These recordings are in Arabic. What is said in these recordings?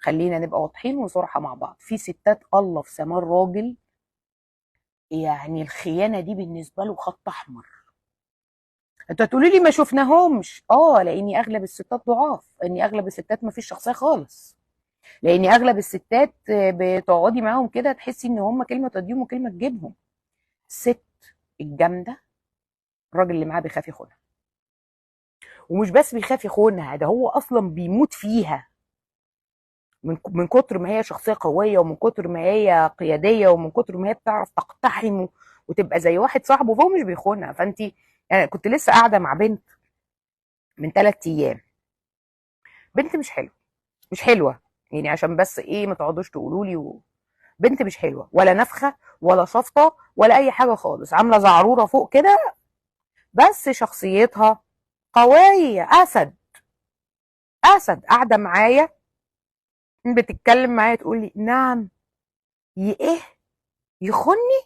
خلينا نبقى واضحين وصراحة مع بعض. في ستات الله في سماء الراجل، يعني الخيانة دي بالنسبة له خط أحمر. انتوا هتقولي لي ما شفناهمش، لاني اغلب الستات ضعاف، اني اغلب الستات ما فيش شخصيه خالص، لاني اغلب الستات بتقعدي معاهم كده تحسي ان هم كلمه توديهم وكلمه تجيبهم. الست الجامده الراجل اللي معاه بيخاف يخونها، ومش بس بيخاف يخونها، ده هو اصلا بيموت فيها من كتر ما هي شخصيه قويه، ومن كتر ما هي قياديه، ومن كتر ما هي بتعرف تقتحم وتبقى زي واحد صاحبه، فهو مش بيخونها. فانت يعني كنت لسه قاعده مع بنت من 3 ايام، بنت مش حلوه، مش حلوه، يعني عشان بس ايه ما تقعدوش تقولوا لي بنت مش حلوه ولا نفخه ولا صفطه ولا اي حاجه خالص، عامله زعروره فوق كده، بس شخصيتها قويه، اسد. اسد قاعده معايا بتتكلم معايا تقول لي نعم، ايه يخني؟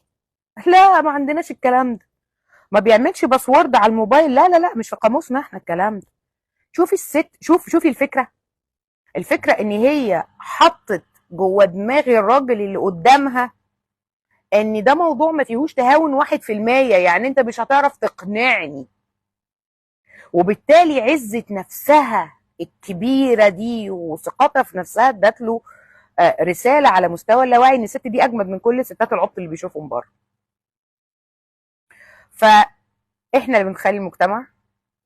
لا ما عندناش الكلام ده، ما بيعملش باسورد على الموبايل، لا لا لا مش في قاموسنا احنا الكلام ده. شوفي الست، شوفي الفكره. الفكره ان هي حطت جوه دماغ الراجل اللي قدامها ان ده موضوع ما فيهوش تهاون 1%، يعني انت مش هتعرف تقنعني. وبالتالي عزة نفسها الكبيرة دي وثقتها في نفسها ادت له رسالة على مستوى اللاواعي ان الست دي اجمد من كل ستات العبط اللي بيشوفهم بره. فاحنا اللي بنخلي المجتمع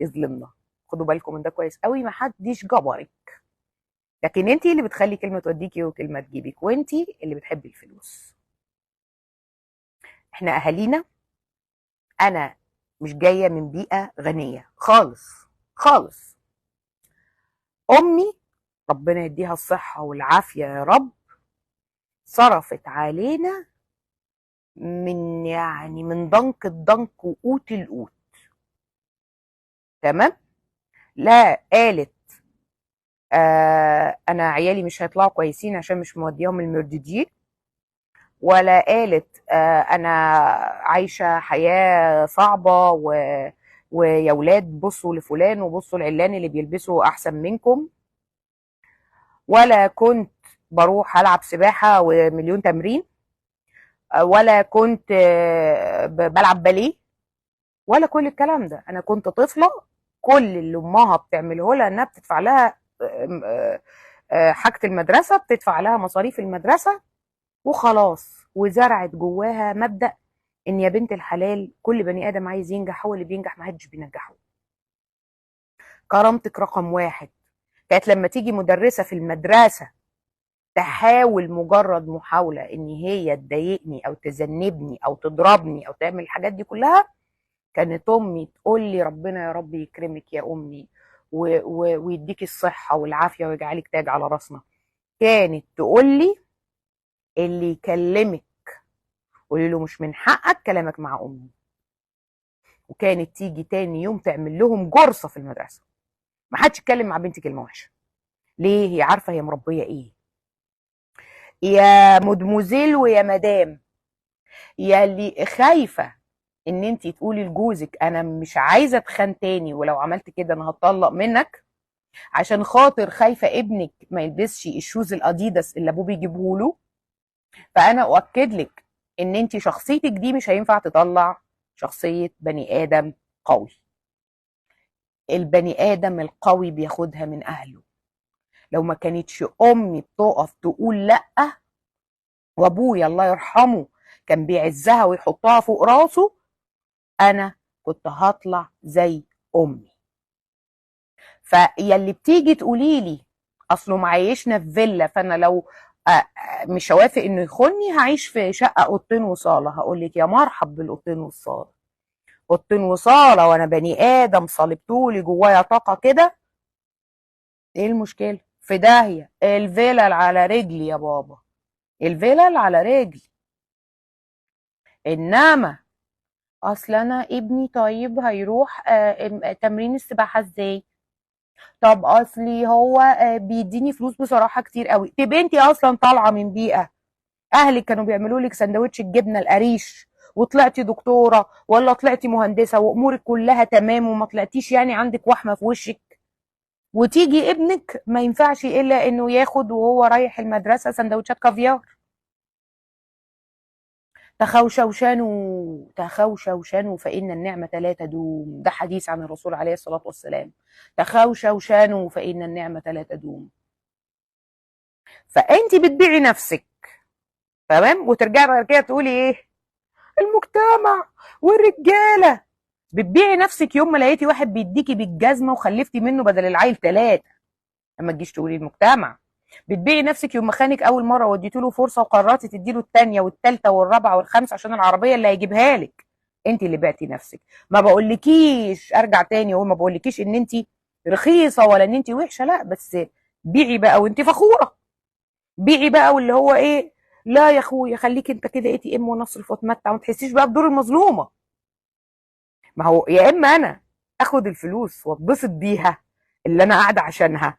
يظلمنا. خدوا بالكم من ده كويس قوي، ما حدش جبرك، لكن انت اللي بتخلي كلمة توديكي وكلمة تجيبك، وانت اللي بتحبي الفلوس. احنا اهالينا، انا مش جايه من بيئه غنيه خالص خالص. امي ربنا يديها الصحه والعافيه يا رب، صرفت علينا من ضنك الضنك وقوت القوت. تمام. لا قالت انا عيالي مش هيطلعوا كويسين عشان مش موديهم المرددين، ولا قالت انا عايشه حياه صعبه ويا ولاد بصوا لفلان وبصوا العلان اللي بيلبسوا احسن منكم، ولا كنت بروح العب سباحه ومليون تمرين، ولا كنت بلعب باليه، ولا كل الكلام ده. انا كنت طفله كل اللي امها بتعمله لها انها بتدفع لها حاجه المدرسه، بتدفع لها مصاريف المدرسه وخلاص، وزرعت جواها مبدأ ان يا بنت الحلال كل بني ادم عايز ينجح، هو اللي بينجح، ما حدش بينجحه. كرامتك رقم واحد. كانت لما تيجي مدرسة في المدرسة تحاول مجرد محاولة ان هي تضايقني او تذنبني او تضربني او تعمل الحاجات دي كلها، كانت امي تقول لي ربنا يا رب يكرمك يا امي ويديكي الصحة والعافية ويجعلك تاج على راسنا. كانت تقول لي اللي يكلمك قولي له مش من حقك كلامك مع امي. وكانت تيجي تاني يوم تعمل لهم جرصة في المدرسة، ما حدش يتكلم مع بنتي كلمة وحشة. ليه؟ هي عارفة هي مربية ايه. يا مدموزيل ويا مدام، يا اللي خايفة ان انت تقولي لجوزك انا مش عايزة اتخان تاني، ولو عملت كده انا هتطلق منك، عشان خاطر خايفة ابنك ما يلبسش الشوز الاديداس اللي ابوه بيجيبه له، فانا اؤكد لك ان انت شخصيتك دي مش هينفع تطلع شخصية بني ادم قوي. البني ادم القوي بياخدها من اهله. لو ما كانتش امي بتقف تقول لا، وابويا الله يرحمه كان بيعزها ويحطها فوق راسه، انا كنت هطلع زي امي. فيا اللي بتيجي تقولي لي اصله معيشنا في فيلا، فانا لو مش هوافق انه يخوني هعيش في شقه اوضتين وصاله، هقول لك يا مرحب بالاوضتين والصاله. اوضتين وصاله وانا بني ادم صلبتولي جوايا طاقه كده، ايه المشكله؟ في داهيه الفيلل على رجلي يا بابا، الفيلل على رجلي. انما اصل انا ابني طيب هيروح تمرين السباحه ازاي؟ طب اصلي هو بيديني فلوس بصراحه كتير قوي. تبقى انت اصلا طالعه من بيئه اهلك كانوا بيعملوا لك سندوتش الجبنه القريش وطلعتي دكتوره، ولا طلعتي مهندسه وامورك كلها تمام وما طلعتيش يعني عندك وحمه في وشك؟ وتيجي ابنك ما ينفعش الا انه ياخد وهو رايح المدرسه سندوتشات كافيار. تخوشوشانوا فإن النعمة لا تدوم، ده حديث عن الرسول عليه الصلاة والسلام. تخوشوشانوا فإن النعمة لا تدوم. فأنت بتبيعي نفسك، تمام، وترجعي بعد كده تقولي ايه؟ المجتمع والرجالة. بتبيعي نفسك يوم ما لقيتي واحد بيديكي بالجزمة وخلفتي منه بدل العيل 3، اما تجيش تقولي المجتمع. بتبيعي نفسك يوم ما خانك اول مره واديتي له فرصه وقررتي تدي له الثانيه والثالثه والرابعه والخامسه عشان العربيه اللي هيجيبها لك. انت اللي بعتي نفسك. ما بقولكيش ارجع تاني اقول، ما بقولكيش ان انت رخيصه ولا ان انت وحشه، لا، بس بيعي بقى وانت فخوره. بيعي بقى واللي هو ايه، لا يا اخويا خليك انت كده ATM ونصرف واتمتع، وما تحسيش بقى بدور المظلومه. ما هو يا اما انا اخد الفلوس واتبسط بيها اللي انا قاعده عشانها،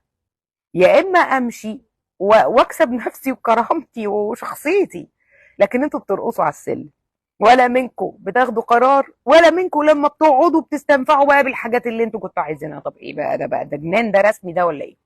يا اما امشي واكسب نفسي وكرامتي وشخصيتي. لكن انتوا بترقصوا على السلم، ولا منكم بتاخدوا قرار، ولا منكم لما بتقعدوا بتستنفعوا بقى بالحاجات اللي انتوا كنتوا عايزينها. طب ايه بقى ده؟ بقى ده جنان، ده رسمي ده ولا ايه؟